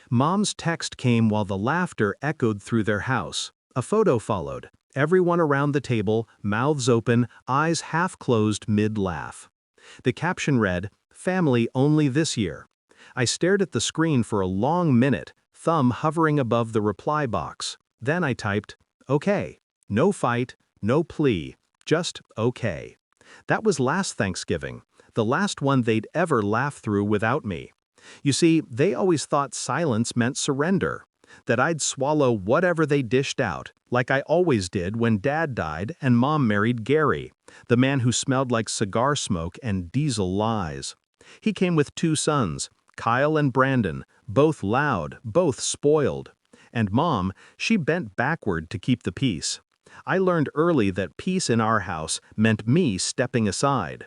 Mom's text came while the laughter echoed through their house. A photo followed. Everyone around the table, mouths open, eyes half closed mid-laugh. The caption read, "Family only this year." I stared at the screen for a long minute, thumb hovering above the reply box. Then I typed, "Okay." No fight, no plea, just okay. That was last Thanksgiving, the last one they'd ever laugh through without me. You see, they always thought silence meant surrender, that I'd swallow whatever they dished out, like I always did when Dad died and Mom married Gary, the man who smelled like cigar smoke and diesel lies. He came with 2 sons, Kyle and Brandon, both loud, both spoiled. And Mom, she bent backward to keep the peace. I learned early that peace in our house meant me stepping aside.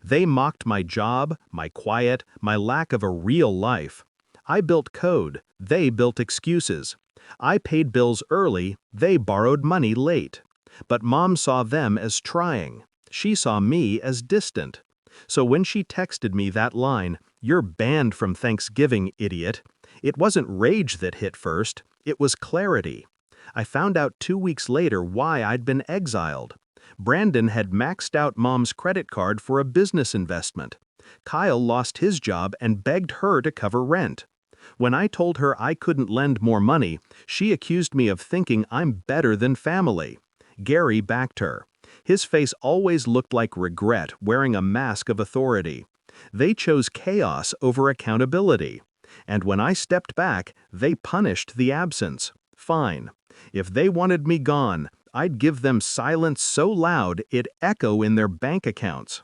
They mocked my job, my quiet, my lack of a real life. I built code, they built excuses. I paid bills early, they borrowed money late. But Mom saw them as trying. She saw me as distant. So when she texted me that line, "You're banned from Thanksgiving, idiot," it wasn't rage that hit first, it was clarity. I found out 2 weeks later why I'd been exiled. Brandon had maxed out Mom's credit card for a business investment. Kyle lost his job and begged her to cover rent. When I told her I couldn't lend more money, she accused me of thinking I'm better than family. Gary backed her. His face always looked like regret, wearing a mask of authority. They chose chaos over accountability. And when I stepped back, they punished the absence. Fine. If they wanted me gone, I'd give them silence so loud it'd echo in their bank accounts.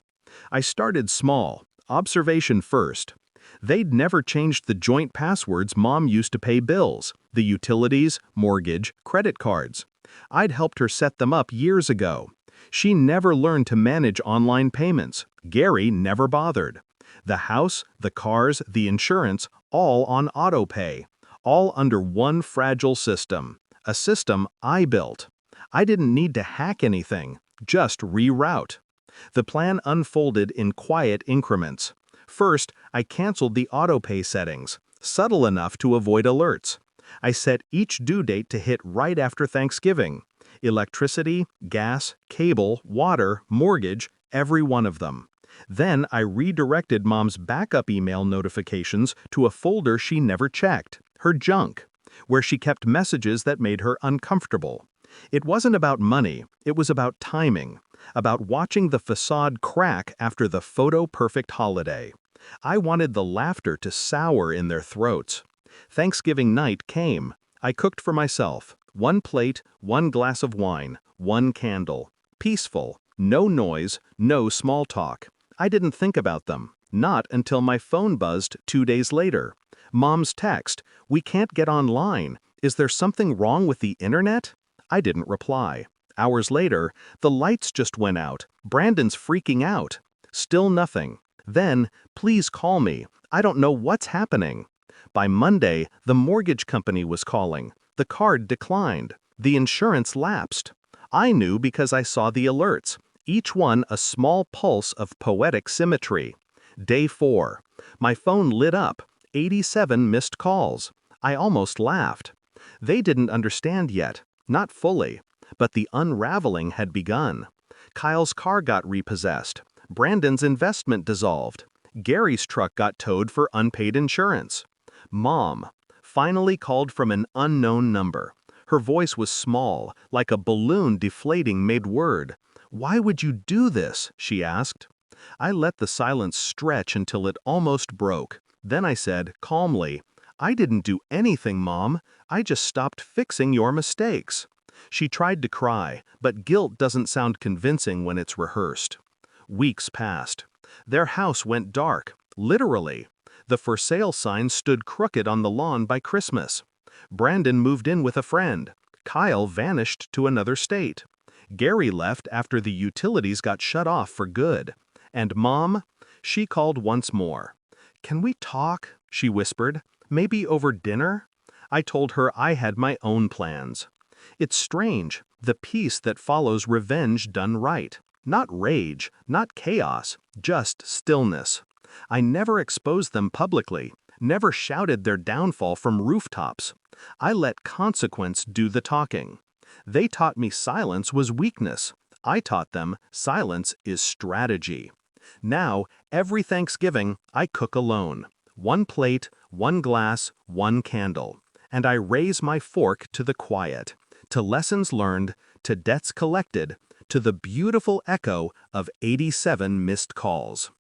I started small, observation first. They'd never changed the joint passwords Mom used to pay bills, the utilities, mortgage, credit cards. I'd helped her set them up years ago. She never learned to manage online payments. Gary never bothered. The house, the cars, the insurance, all on auto pay. All under one fragile system. A system I built. I didn't need to hack anything, just reroute. The plan unfolded in quiet increments. First, I canceled the autopay settings, subtle enough to avoid alerts. I set each due date to hit right after Thanksgiving. Electricity, gas, cable, water, mortgage, every one of them. Then I redirected Mom's backup email notifications to a folder she never checked, her junk, where she kept messages that made her uncomfortable. It wasn't about money, it was about timing, about watching the facade crack after the photo-perfect holiday. I wanted the laughter to sour in their throats. Thanksgiving night came. I cooked for myself. 1 plate, 1 glass of wine, 1 candle. Peaceful, no noise, no small talk. I didn't think about them, not until my phone buzzed 2 days later. Mom's text, "We can't get online. Is there something wrong with the internet?" I didn't reply. Hours later, "The lights just went out. Brandon's freaking out." Still nothing. Then, "Please call me. I don't know what's happening." By Monday, the mortgage company was calling. The card declined. The insurance lapsed. I knew because I saw the alerts, each one a small pulse of poetic symmetry. Day 4. My phone lit up. 87 missed calls. I almost laughed. They didn't understand yet, not fully, but the unraveling had begun. Kyle's car got repossessed. Brandon's investment dissolved. Gary's truck got towed for unpaid insurance. Mom finally called from an unknown number. Her voice was small, like a balloon deflating mid-word. "Why would you do this?" she asked. I let the silence stretch until it almost broke. Then I said, calmly, "I didn't do anything, Mom. I just stopped fixing your mistakes." She tried to cry, but guilt doesn't sound convincing when it's rehearsed. Weeks passed. Their house went dark, literally. The for sale sign stood crooked on the lawn by Christmas. Brandon moved in with a friend. Kyle vanished to another state. Gary left after the utilities got shut off for good. And Mom? She called once more. "Can we talk?" she whispered. "Maybe over dinner?" I told her I had my own plans. It's strange, the peace that follows revenge done right. Not rage, not chaos, just stillness. I never exposed them publicly. never shouted their downfall from rooftops. I let consequence do the talking. They taught me silence was weakness. I taught them silence is strategy. Now, every Thanksgiving, I cook alone. One plate, one glass, one candle. And I raise my fork to the quiet, to lessons learned, to debts collected, to the beautiful echo of 87 missed calls.